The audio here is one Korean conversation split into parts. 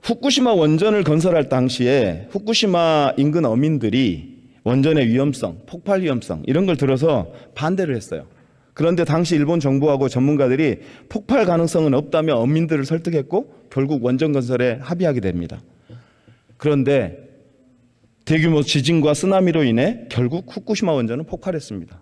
후쿠시마 원전을 건설할 당시에 후쿠시마 인근 어민들이 원전의 위험성, 폭발 위험성 이런 걸 들어서 반대를 했어요. 그런데 당시 일본 정부하고 전문가들이 폭발 가능성은 없다며 어민들을 설득했고 결국 원전 건설에 합의하게 됩니다. 그런데 대규모 지진과 쓰나미로 인해 결국 후쿠시마 원전은 폭발했습니다.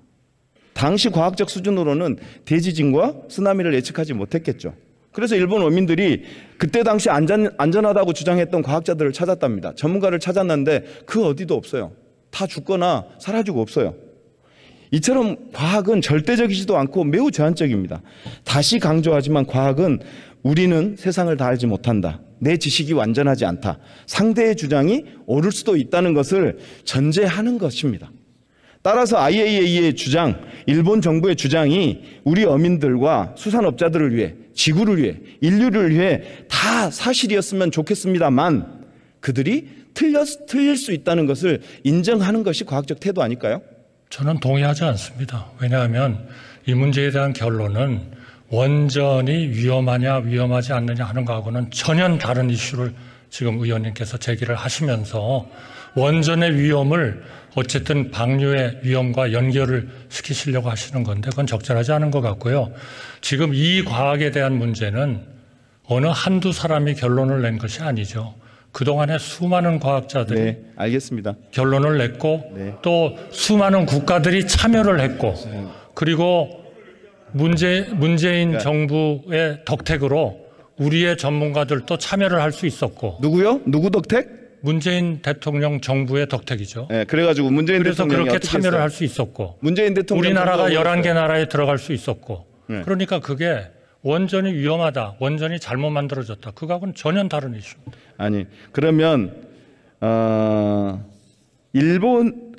당시 과학적 수준으로는 대지진과 쓰나미를 예측하지 못했겠죠. 그래서 일본 어민들이 그때 당시 안전하다고 주장했던 과학자들을 찾았답니다. 전문가를 찾았는데 그 어디도 없어요. 다 죽거나 사라지고 없어요. 이처럼 과학은 절대적이지도 않고 매우 제한적입니다. 다시 강조하지만 과학은 우리는 세상을 다 알지 못한다. 내 지식이 완전하지 않다. 상대의 주장이 옳을 수도 있다는 것을 전제하는 것입니다. 따라서 IAEA의 주장, 일본 정부의 주장이 우리 어민들과 수산업자들을 위해, 지구를 위해, 인류를 위해 다 사실이었으면 좋겠습니다만 그들이 틀릴 수 있다는 것을 인정하는 것이 과학적 태도 아닐까요? 저는 동의하지 않습니다. 왜냐하면 이 문제에 대한 결론은 원전이 위험하냐 위험하지 않느냐 하는 거하고는 전혀 다른 이슈를 지금 의원님께서 제기를 하시면서 원전의 위험을 어쨌든 방류의 위험과 연결을 시키시려고 하시는 건데 그건 적절하지 않은 것 같고요. 지금 이 과학에 대한 문제는 어느 한두 사람이 결론을 낸 것이 아니죠. 그동안에 수많은 과학자들이 네, 알겠습니다. 결론을 냈고 네. 또 수많은 국가들이 참여를 했고 그리고 문재인 정부의 덕택으로 우리의 전문가들도 참여를 할 수 있었고 누구요? 누구 덕택? 문재인 대통령 정부의 덕택이죠. 네, 그래가지고 문재인 그래서 대통령이 그렇게 어떻게 참여를 했어요? 할 수 있었고 문재인 대통령 우리나라가 11개 나라에 들어갈 수 있었고 네. 그러니까 그게 원전이 위험하다, 원전이 잘못 만들어졌다. 그거하고는 전혀 다른 이슈입니다. 아니 그러면 일본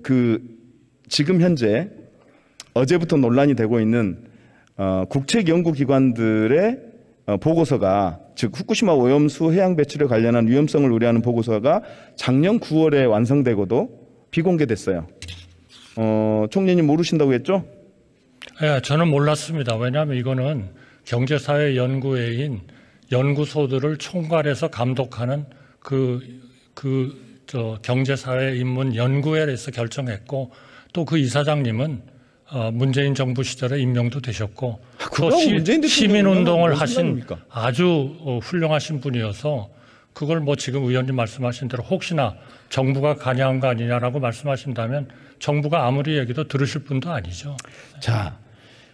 지금 현재 어제부터 논란이 되고 있는 국책 연구기관들의 보고서가 즉 후쿠시마 오염수 해양 배출에 관련한 위험성을 우려하는 보고서가 작년 9월에 완성되고도 비공개됐어요. 총리님 모르신다고 했죠? 네, 저는 몰랐습니다. 왜냐하면 이거는 경제사회연구회인 연구소들을 총괄해서 감독하는 경제사회인문연구회에서 결정했고 또 그 이사장님은 문재인 정부 시절에 임명도 되셨고 또 시민운동을 하신 아주 훌륭하신 분이어서 그걸 뭐 지금 의원님 말씀하신 대로 혹시나 정부가 관여한 거 아니냐라고 말씀하신다면 정부가 아무리 얘기도 들으실 분도 아니죠. 자,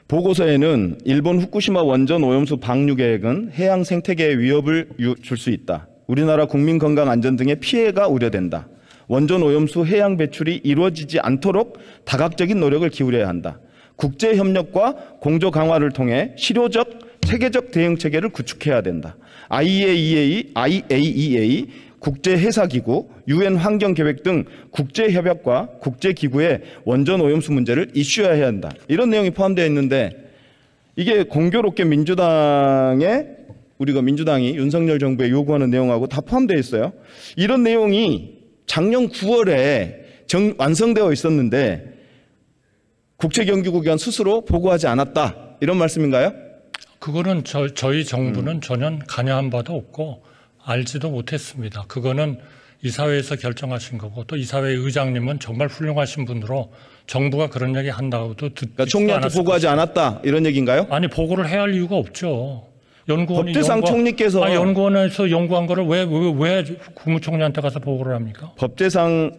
보고서에는 일본 후쿠시마 원전 오염수 방류 계획은 해양 생태계에 위협을 줄 수 있다. 우리나라 국민 건강 안전 등의 피해가 우려된다. 원전 오염수 해양 배출이 이루어지지 않도록 다각적인 노력을 기울여야 한다. 국제 협력과 공조 강화를 통해 실효적 체계적 대응 체계를 구축해야 된다. IAEA 국제해사기구, UN 환경계획 등 국제협약과 국제기구에 원전 오염수 문제를 이슈화해야 한다. 이런 내용이 포함되어 있는데 이게 공교롭게 민주당이 윤석열 정부에 요구하는 내용하고 다 포함되어 있어요. 이런 내용이 작년 9월에 완성되어 있었는데 국책연구기관 스스로 보고하지 않았다. 이런 말씀인가요? 그거는 저희 정부는 전혀 관여한 바도 없고 알지도 못했습니다. 그거는 이사회에서 결정하신 거고 또 이사회 의장님은 정말 훌륭하신 분으로 정부가 그런 얘기 한다고도 그러니까 총리한테 보고하지 않았다 이런 얘기인가요? 아니 보고를 해야 할 이유가 없죠. 법제상 총리께서 연구원에서 연구한 거를 왜 국무총리한테 가서 보고를 합니까? 법제상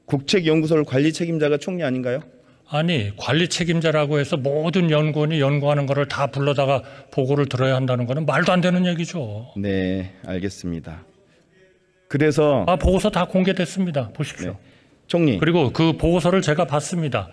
국책연구소를 관리 책임자가 총리 아닌가요? 아니 관리 책임자라고 해서 모든 연구원이 연구하는 거를 다 불러다가 보고를 들어야 한다는 거는 말도 안 되는 얘기죠. 네, 알겠습니다. 그래서 보고서 다 공개됐습니다. 보십시오. 네. 총리. 그리고 그 보고서를 제가 봤습니다.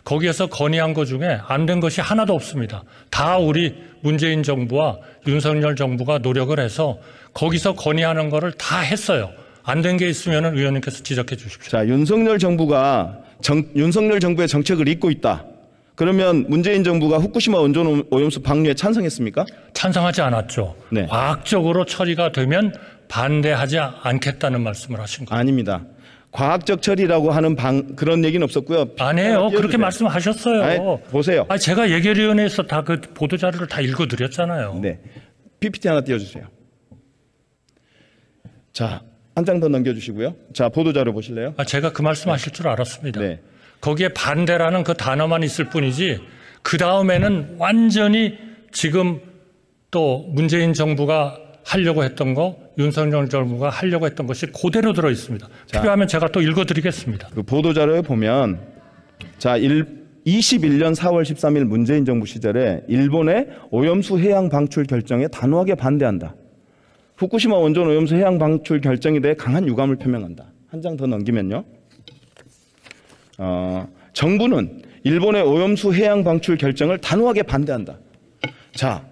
거기에서 건의한 것 중에 안 된 것이 하나도 없습니다. 다 우리 문재인 정부와 윤석열 정부가 노력을 해서 거기서 건의하는 거를 다 했어요. 안 된 게 있으면 의원님께서 지적해 주십시오. 자, 윤석열 정부의 정책을 잇고 있다. 그러면 문재인 정부가 후쿠시마 원전 오염수 방류에 찬성했습니까? 찬성하지 않았죠. 네. 과학적으로 처리가 되면 반대하지 않겠다는 말씀을 하신 거예요. 아닙니다. 과학적 처리라고 하는 그런 얘기는 없었고요. 아니에요. 그렇게 말씀하셨어요. 아니, 보세요. 제가 예결위원회에서 다 그 보도자료를 다 읽어드렸잖아요. 네, PPT 하나 띄워주세요. 자, 한 장 더 넘겨주시고요. 자, 보도자료 보실래요? 제가 그 말씀하실 줄 알았습니다. 네. 거기에 반대라는 그 단어만 있을 뿐이지 그 다음에는 완전히 지금 또 문재인 정부가 하려고 했던 거, 윤석열 정부가 하려고 했던 것이 그대로 들어 있습니다. 필요하면 제가 또 읽어드리겠습니다. 그 보도자료에 보면 자, 21년 4월 13일 문재인 정부 시절에 일본의 오염수 해양 방출 결정에 단호하게 반대한다. 후쿠시마 원전 오염수 해양 방출 결정에 대해 강한 유감을 표명한다. 한 장 더 넘기면요. 정부는 일본의 오염수 해양 방출 결정을 단호하게 반대한다. 자,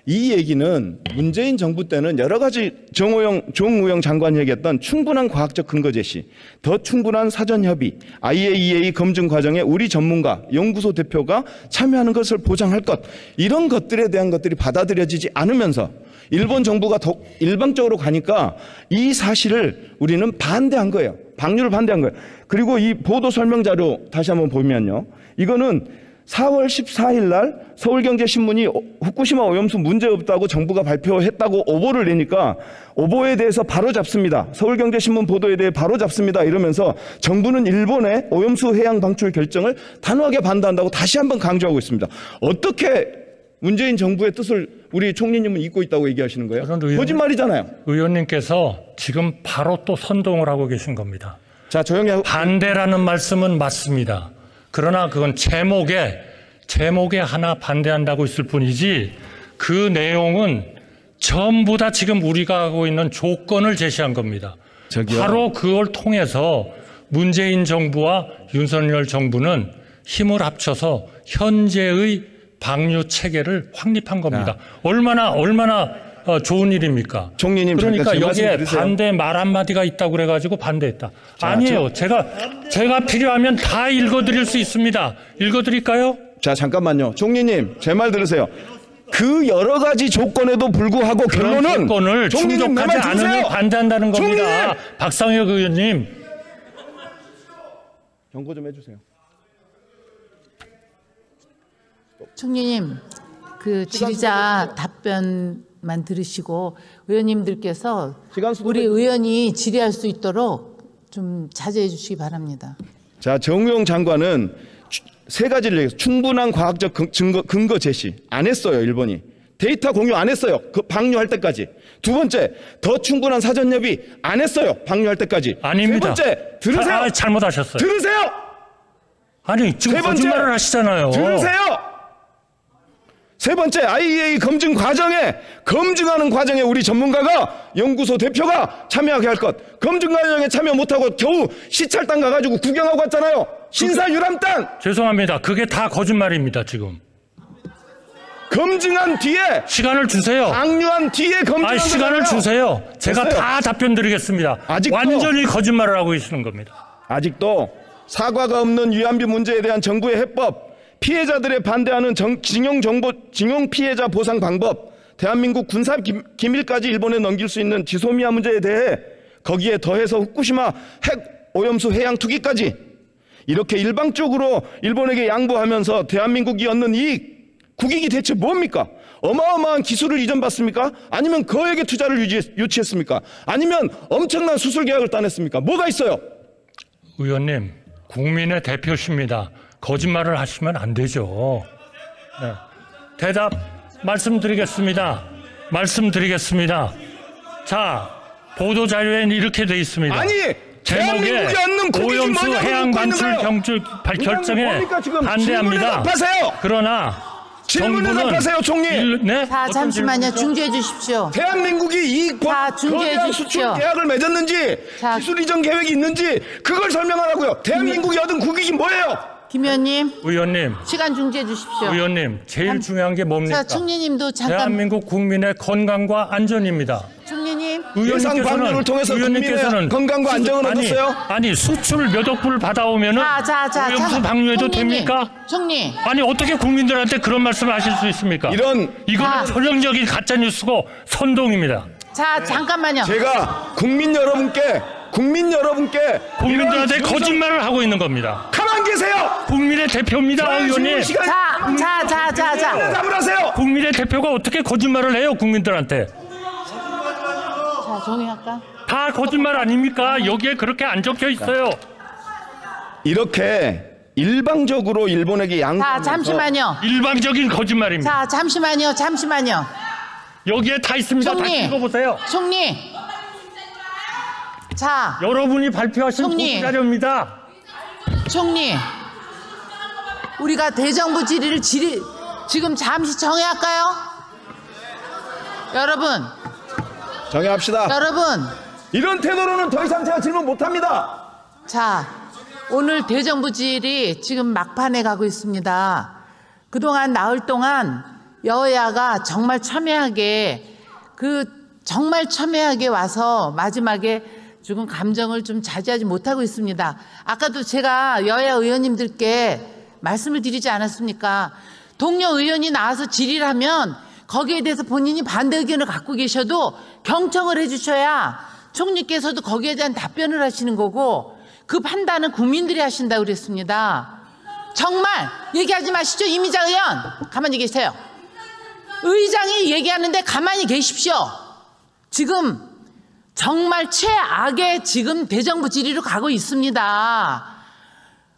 이 얘기는 문재인 정부 때는 여러 가지 정우영 장관이 얘기했던 충분한 과학적 근거 제시, 더 충분한 사전 협의, IAEA 검증 과정에 우리 전문가, 연구소 대표가 참여하는 것을 보장할 것, 이런 것들에 대한 것들이 받아들여지지 않으면서 일본 정부가 더 일방적으로 가니까 이 사실을 우리는 반대한 거예요. 방류를 반대한 거예요. 그리고 이 보도 설명 자료 다시 한번 보면요. 이거는 4월 14일 날 서울경제신문이 후쿠시마 오염수 문제 없다고 정부가 발표했다고 오보를 내니까 오보에 대해서 바로 잡습니다. 서울경제신문 보도에 대해 바로 잡습니다. 이러면서 정부는 일본의 오염수 해양 방출 결정을 단호하게 반대한다고 다시 한번 강조하고 있습니다. 어떻게 문재인 정부의 뜻을 우리 총리님은 잊고 있다고 얘기하시는 거예요? 거짓말이잖아요. 의원님께서 지금 바로 또 선동을 하고 계신 겁니다. 자, 조용히 하고. 반대라는 말씀은 맞습니다. 그러나 그건 제목에 하나 반대한다고 있을 뿐이지 그 내용은 전부 다 지금 우리가 하고 있는 조건을 제시한 겁니다. 저기요. 바로 그걸 통해서 문재인 정부와 윤석열 정부는 힘을 합쳐서 현재의 방류 체계를 확립한 겁니다. 얼마나 좋은 일입니까? 총리님, 그러니까 여기에 들으세요. 반대 말 한마디가 있다고 그래가지고 반대했다. 아니에요. 제가 필요하면 다 읽어드릴 수 있습니다. 읽어드릴까요? 자, 잠깐만요. 총리님, 제 말 들으세요. 그 여러 가지 조건에도 불구하고 그런 결론은 조건을 총리님, 내 말 충족하지 들으세요. 않으니 반대한다는 겁니다. 총리님! 박상혁 의원님. 경고 좀 해주세요. 총리님, 그 질의자 답변만 들으시고 의원님들께서 우리 의원이 질의할 수 있도록 좀 자제해 주시기 바랍니다. 자, 정우영 장관은 세 가지를 얘기했어요. 충분한 과학적 근거 제시 안 했어요. 일본이 데이터 공유 안 했어요. 그 방류할 때까지. 두 번째, 더 충분한 사전 협의 안 했어요. 방류할 때까지. 아닙니다. 세 번째, 들으세요. 잘못하셨어요. 들으세요. 아니 지금 세 번째, 거짓말을 하시잖아요. 들으세요. 세 번째, IAEA 검증하는 과정에 우리 전문가가 연구소 대표가 참여하게 할 것. 검증 과정에 참여 못하고 겨우 시찰단 가가지고 구경하고 왔잖아요. 신사 유람단. 죄송합니다. 그게 다 거짓말입니다. 지금. 검증한 뒤에 시간을 주세요. 방류한 뒤에 검증한 시간을 거잖아요. 주세요. 제가 됐어요. 다 답변 드리겠습니다. 아직도- 완전히 거짓말을 하고 계시는 겁니다. 아직도 사과가 없는 위안부 문제에 대한 정부의 해법, 피해자들의 반대하는 징용 피해자 보상 방법, 대한민국 군사 기밀까지 일본에 넘길 수 있는 지소미아 문제에 대해 거기에 더해서 후쿠시마 핵 오염수 해양 투기까지 이렇게 일방적으로 일본에게 양보하면서 대한민국이 얻는 이익, 국익이 대체 뭡니까? 어마어마한 기술을 이전받습니까? 아니면 거액의 투자를 유치했습니까? 아니면 엄청난 수술 계약을 따냈습니까? 뭐가 있어요? 의원님, 국민의 대표십니다. 거짓말을 하시면 안 되죠. 네. 대답 말씀드리겠습니다. 자, 보도 자료에는 이렇게 돼 있습니다. 아니, 제목에 대한민국이 얻는 국익이 오염수 뭐냐고 해양 묻고 있는 방출 거예요. 결정에 뭡니까, 지금? 질문에 반대합니다. 답하세요. 그러나 질문에 정부는 답하세요, 총리. 네? 자, 어떤 잠시만요. 질문이죠? 중지해 주십시오. 대한민국이 이익 자, 중지해 거대한 주십시오. 수출 계약을 맺었는지 자, 기술 이전 계획이 있는지 그걸 설명하라고요. 대한민국이 얻은 국익이 뭐예요? 김 의원님, 의원님, 시간 중지해 주십시오. 의원님, 제일 중요한 게 뭡니까? 자, 총리님도 잠깐. 대한민국 국민의 건강과 안전입니다. 총리님, 예상 방류를 통해서 국민의 건강과 안정은 얻었어요? 아니 수출 몇 억불 받아오면은 오염수 방류해도 됩니까? 총리. 아니 어떻게 국민들한테 그런 말씀을 하실 수 있습니까? 이거는 전형적인 가짜 뉴스고 선동입니다. 자, 잠깐만요. 제가 국민들한테 국민들한테 거짓말을 하고 있는 겁니다. 가만 계세요. 국민의 대표입니다, 의원님. 자. 답을 하세요. 국민의 대표가 어떻게 거짓말을 해요, 국민들한테? 자, 종이할까? 다 거짓말 아닙니까? 여기에 그렇게 안 적혀 있어요. 이렇게 일방적으로 일본에게 자, 양보하면서 잠시만요. 일방적인 거짓말입니다. 자, 잠시만요. 여기에 다 있습니다. 다 총리. 읽어보세요. 총리. 자, 여러분이 발표하신 총리. 보도자료입니다. 총리. 우리가 대정부 질의를 지금 잠시 정회할까요? 정의합시다. 여러분. 이런 태도로는 더 이상 제가 질문 못합니다. 자, 오늘 대정부 질의 지금 막판에 가고 있습니다. 그동안 나흘 동안 여야가 정말 첨예하게 와서 마지막에 조금 감정을 좀 자제하지 못하고 있습니다. 아까도 제가 여야 의원님들께 말씀을 드리지 않았습니까? 동료 의원이 나와서 질의를 하면 거기에 대해서 본인이 반대 의견을 갖고 계셔도 경청을 해주셔야 총리께서도 거기에 대한 답변을 하시는 거고 그 판단은 국민들이 하신다고 그랬습니다. 정말 얘기하지 마시죠. 이미자 의원 가만히 계세요. 의장이 얘기하는데 가만히 계십시오. 지금 정말 최악의 지금 대정부 질의로 가고 있습니다.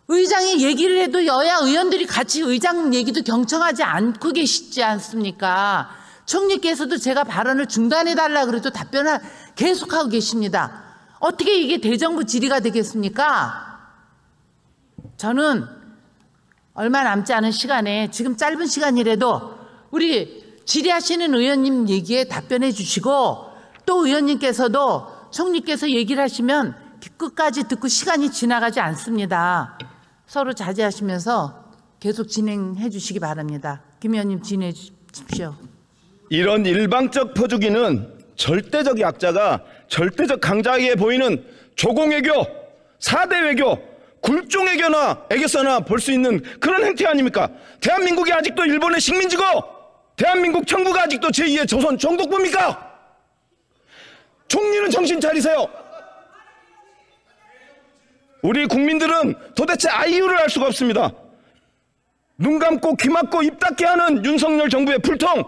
의장이 얘기를 해도 여야 의원들이 같이 의장 얘기도 경청하지 않고 계시지 않습니까? 총리께서도 제가 발언을 중단해달라 그래도 답변을 계속하고 계십니다. 어떻게 이게 대정부 질의가 되겠습니까? 저는 얼마 남지 않은 시간에 지금 짧은 시간이라도 우리 질의하시는 의원님 얘기에 답변해 주시고 또 의원님께서도 총리께서 얘기를 하시면 끝까지 듣고 시간이 지나가지 않습니다. 서로 자제하시면서 계속 진행해 주시기 바랍니다. 김 의원님 진행해 주십시오. 이런 일방적 퍼주기는 절대적 약자가 절대적 강자에게 보이는 조공외교, 4대 외교, 굴종외교나 볼 수 있는 그런 행태 아닙니까? 대한민국이 아직도 일본의 식민지고 대한민국 청구가 아직도 제2의 조선 정독부입니까? 총리는 정신 차리세요. 우리 국민들은 도대체 아이유를 알 수가 없습니다. 눈 감고 귀 막고 입 닫게 하는 윤석열 정부의 불통,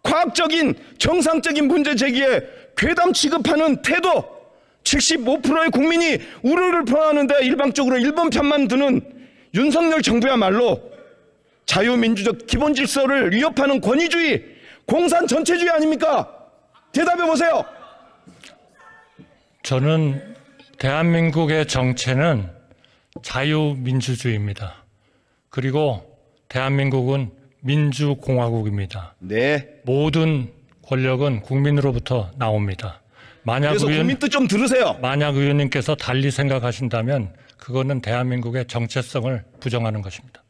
과학적인 정상적인 문제 제기에 괴담 취급하는 태도, 75%의 국민이 우려를 표하는데 일방적으로 일본 편만 드는 윤석열 정부야말로 자유민주적 기본 질서를 위협하는 권위주의, 공산 전체주의 아닙니까? 대답해 보세요. 저는 대한민국의 정체는 자유민주주의입니다. 그리고 대한민국은 민주공화국입니다. 네. 모든 권력은 국민으로부터 나옵니다. 그래서 국민 뜻 좀 들으세요. 만약 의원님께서 달리 생각하신다면 그거는 대한민국의 정체성을 부정하는 것입니다.